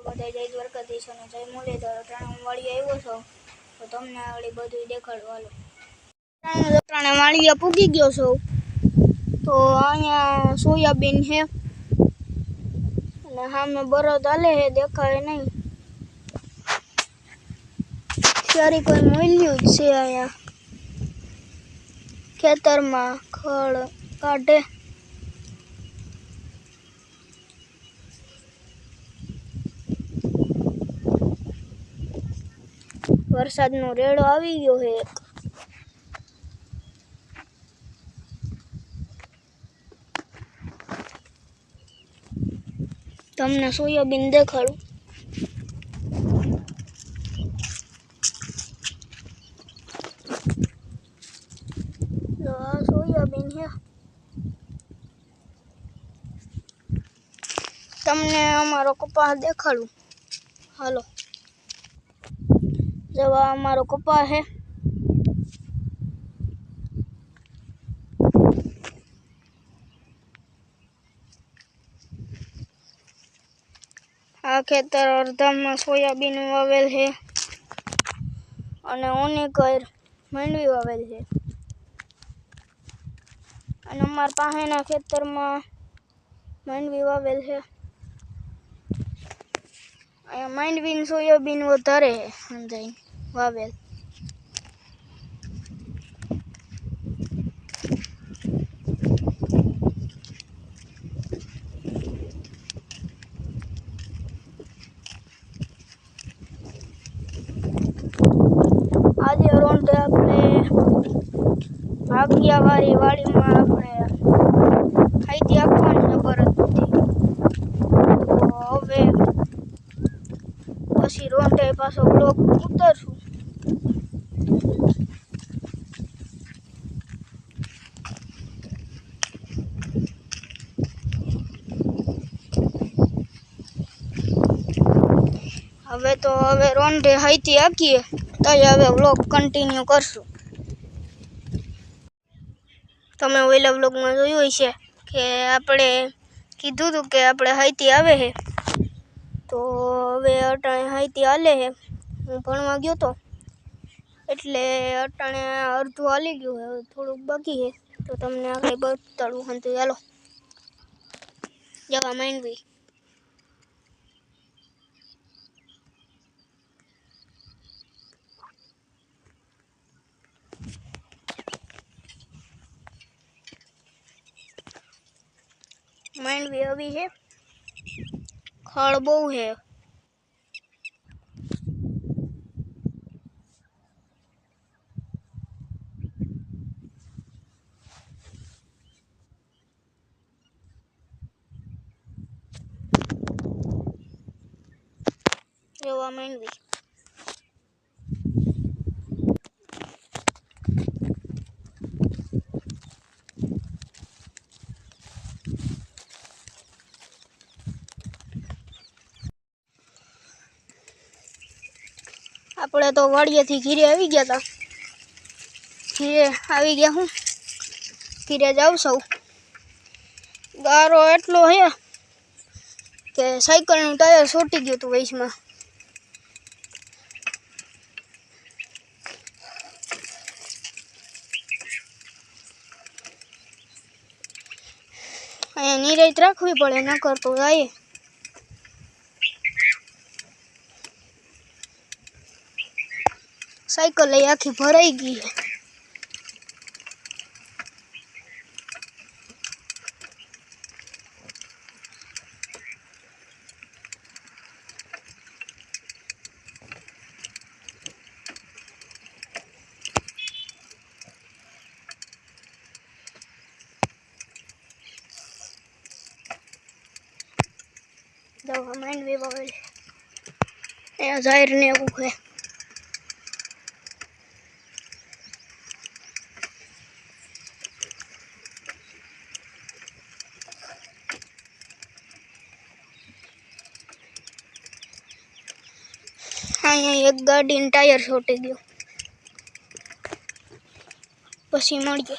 બધા જય દ્વારકાધીશ અને જય મુરલીધર। અટાણે હું વાળી આવ્યો છું તો તમને આગળ બધું દેખાડું હાલો। અટાણે વાળિયા પૂગી ગયો છું તો અહીંયા સોયાબીન છે અને સામે બળદ હાલે છે, દેખાય નહીં। સારી કોઈ મૂલ્યું જ છે અહીંયા ખેતરમાં ખડ કાઢે। વરસાદનો રેડો આવી ગયો છે એક। તમને સોયાબીન દેખાડું। તો આ સોયાબીન છે। તમને અમારો કપાસ દેખાડું હાલો। જવા અમારો કપાસ છે। આ ખેતર અડધામાં સોયાબીન વાવેલ છે અને ઓની કર માંડવી વાવેલ છે અને અમાર પાસેના ખેતરમાં માંડવી વાવેલ છે। અહીંયા માંડવી સોયાબીન વધારે છે સમજાય વાવેલ। આજે રોંઢે આપણે ભાગિયાવાળી વાડીમાં આપણે ખાઈતી આપવાની છે બળદથી। તો હવે પછી રોંઢે પાછો બ્લોક ઉતરશું। હવે રોંઢે હાઈથી આકીએ તો હવે વ્લોગ કન્ટિન્યુ કરશું। તમે ઓલા વ્લોગમાં જોયું હશે કે આપણે કીધું હતું કે આપણે હાઈથી આવે છે તો હવે અટાણે હાઈથી હાલે છે। હું ભણવા ગયો તો એટલે અટાણે અડધું હાલી ગયું છે, થોડુંક બાકી છે તો તમને આગળ બતાડું હતું। ચાલો જવા માંડવી। માંડવી આવી છે, ખડ બહુ છે। જવા માંડવી। આપણે તો વાડિયાથી ઘીરે આવી ગયા હતા। ઘીરે આવી ગયા હું ઘીરે જાઉં છું। ગારો એટલો છે કે સાયકલનું ટાયર છોટી ગયું હતું વૈશમાં। અહીંયા નિરાંત રાખવી પડે નકર તો જાય। સાયકલ એ આખી ભરાઈ ગઈ છે। દવા માંડવી વાવેલ અહીંયા જાહેર ને એવું છે। અહીંયા એક ગાડીનું ટાયર છોટી ગયું, પછી મળીએ।